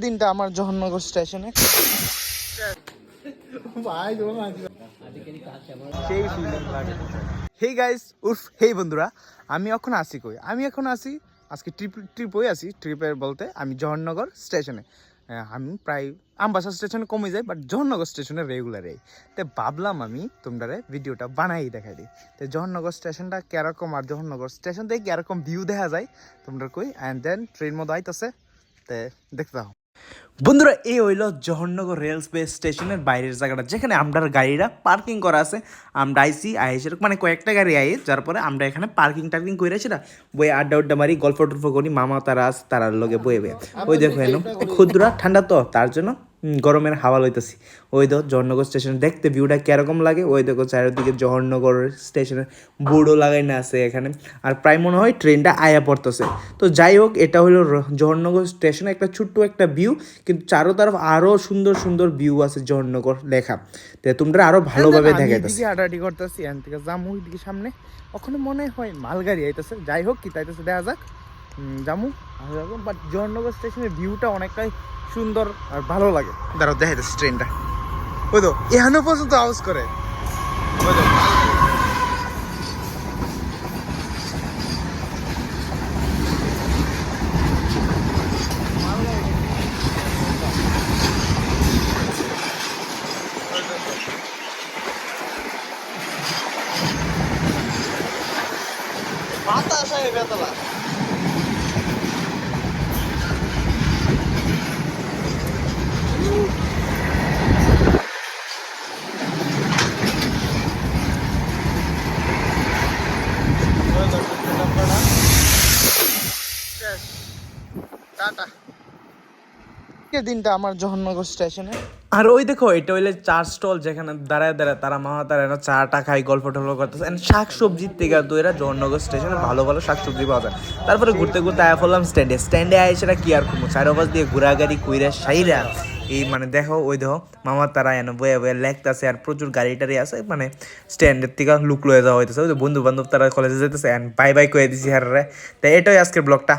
দিনটা আমার জহরনগর স্টেশনে হেই গাইস উফ হেই বন্ধুরা, আমি এখন আসি কই? আমি এখন আসি আজকে ট্রিপই আসি। ট্রিপের বলতে আমি জহরনগর স্টেশনে। আমি প্রায় আমবাসা স্টেশনে কমে যাই, বাট জহরনগর স্টেশনে রেগুলারই। তো ভাবলাম আমি তোমরা ভিডিওটা বানাই দেখাই দিই। তো জহরনগর স্টেশনটা কিরকম আর জহরনগর স্টেশন থেকে কিরকম ভিউ দেখা যায় তোমরা কই। অ্যান্ড দেন ট্রেন মধ্যে আইতেছে, তো দেখতে দাও বন্ধুরা। এই হইল জহরনগর রেলওয়ে স্টেশনের বাইরের জায়গাটা, যেখানে আমরা গাড়িরা পার্কিং করা আছে। আমরা আইসি মানে কয়েকটা গাড়ি আই, যার পরে আমরা এখানে পার্কিং টার্কিং করে রেছি না, বই আড্ডা উড্ডা মারি, গল্প টল্প করি, মামা তারা আস তারার লগে বয়ে বয়ে। ওই দেখো এলাম ক্ষুদ্রা ঠান্ডা তো তার জন্য গরমের হাওয়া লইতেছি। ওই দেখো জহরনগর স্টেশন দেখতে ভিউটা কিরকম লাগে। ওই দেখো চারিদিকে জহরনগর স্টেশনের বোর্ডও লাগাই না আছে এখানে। আর প্রায় মনে হয় ট্রেনটা আয়া পড়তেছে। তো যাই হোক, এটা হলো জহরনগর স্টেশনে একটা ছোট্ট একটা ভিউ, কিন্তু চারো তরফ আরো সুন্দর সুন্দর ভিউ আছে জহরনগর লেখা। তো তোমরা আরো ভালোভাবে দেখাইতেছি। আডাআডি করতেছি এখান থেকে জামু ওইদিকে সামনে, ওখানে মনে হয় মালগাড়ি আইতেছে। যাই হোক কি তাইতেছে দেখা যাক, জামু। বাট জহরনগর স্টেশনের ভিউটা অনেকটাই সুন্দর আর ভালো লাগে। দাঁড়াও দেখাইতেছে ট্রেনটা। ওই তো এখানে পর্যন্ত আওয়াজ করে। বাতাস হয় বেতলা। দিনটা আমার জহরনগর স্টেশনে। আর ওই দেখো এটা হইলে চার স্টল, যেখানে দাঁড়ায় দাঁড়ায় তারা মামা তারা চাটা খাই, গল্প টল্প করতেছে। শাক সবজির থেকে তো এরা জহরনগর স্টেশনে ভালো ভালো শাক সবজি পাওয়া যায়। তারপরে ঘুরতে ঘুরতে আয়া পড়লাম স্ট্যান্ডে আইসেরা কি আর করবো, চারোপাশ দিয়ে ঘোরাগাড়ি কইরা সাইরা এই মানে দেখো ওই দেখো মামা তারা এনে বয়ে বয়ে লেখতেছে। আর প্রচুর গাড়ি টাড়ি আছে, মানে স্ট্যান্ডের থেকে লুক লয়ে যাওয়া হইতেছে। ওই বন্ধু বান্ধব তারা কলেজে যেতেছে, বাই বাই কয়ে দিছি হারে। তাই এটাই আজকের ব্লগটা।